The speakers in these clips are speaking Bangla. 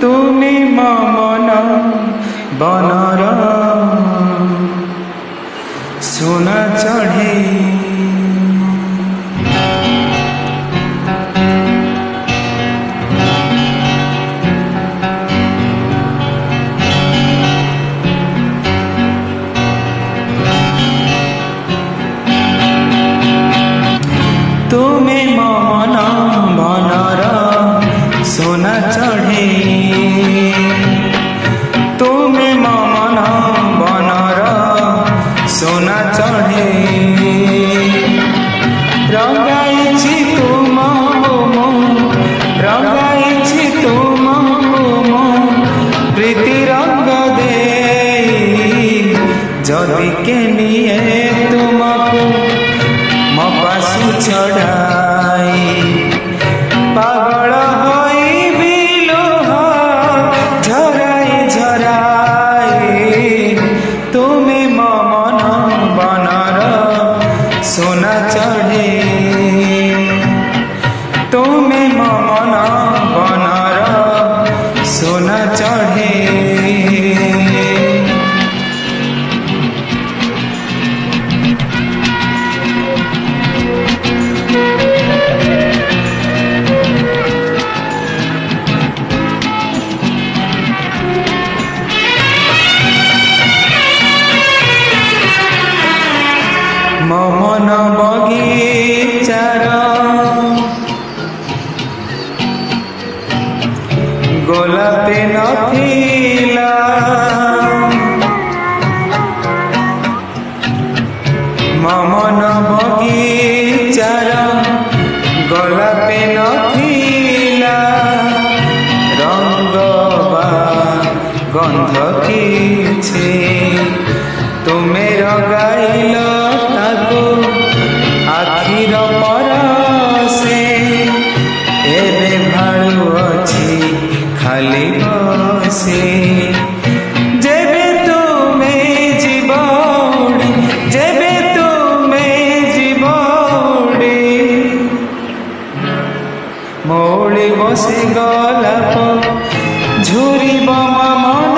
তুমি মন বনর সোনা চढ़े তুমি মন বনর সোনা চढ़े তুমি মন বনর সোনা চढ़े রঙাইছি তুম রঙাইছি তুম প্রীতি রঙ দে যদি কে নিয়ে তুমকু মো পাশু চढ़ाई পাগল হইবি লুহ ঝরাই ঝরাই তুমি মন বনর সোনা চढ़े তুমি মন বনর সোনা চढ़े মন বগিচার গোলাপে নথিলা মন বগিচার গোলাপে নথিলা রঙ্গ বা গন্ধ কিছু তুমি রগাইল তাকু আখির পরশে এবে ভাড়ু অছি খালি বসে যেবে তুমি ଯିବ ଉଡ଼ି ଯେବେ ତୁମେ ଯିବ ଉଡ଼ି ମଉଳି ବସି ଗୋଲାପ ଝୁରିବ ମନ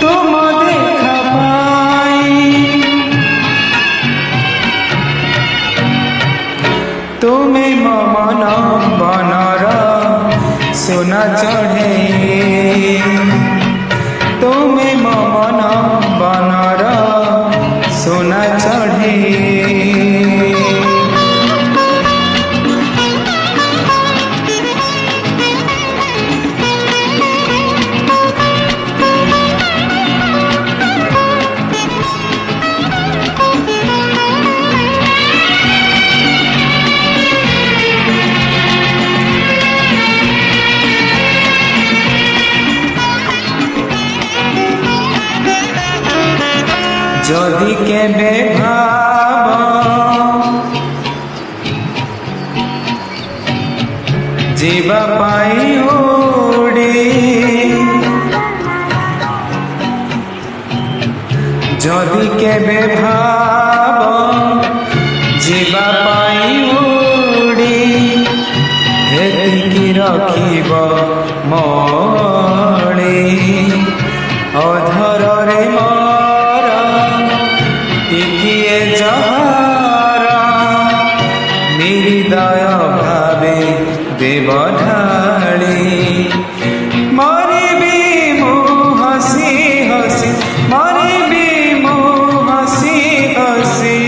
ତୁମ ଦେଖା ପାଇ তুমি মন বনর সোনা চढ़े তুমি মন বনর সোনা চढ़े যদি কেবে ভাব ଯିବା ପାଇଁ ଉଡ଼ି ଯଦି କେବେ ଭାବ ଯିବା ପାଇଁ ଉଡ଼ି ହେତିକି ରଖିବ ମଣି ଅଧରରେ ଟିକିଏ ଜହର ନିର୍ଦୟ ଭାବେ ଦେବ ଢାଳି ମରିବି ମୁଁ ହସି ହସି ମରିବି ମୁଁ ହସି ହସି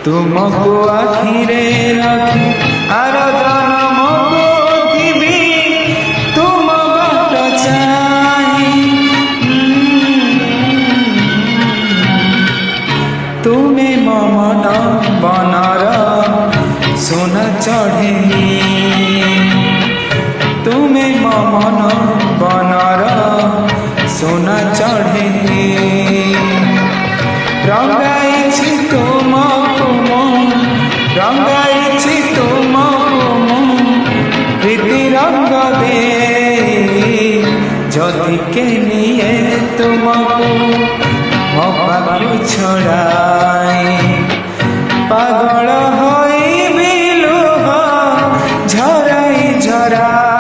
ତୁମକୁ ଆଖିରେ ରଖି ଆରଦନ ମଗୋଥିବି ତୁମ ବାଟ ଚାହିଁ তুমি মন বনর সোনা চढ़े তুমি মন বনর সোনা চढ़े রঙাইছি তুমকু রঙাইছি তুমকু প্রীতি রঙ দে যদি কে নিয়ে তুমকু ମୋ ପାଖରୁ ଛଡ଼ାଇ ପାଗଳ ହୋଇବି ঝরা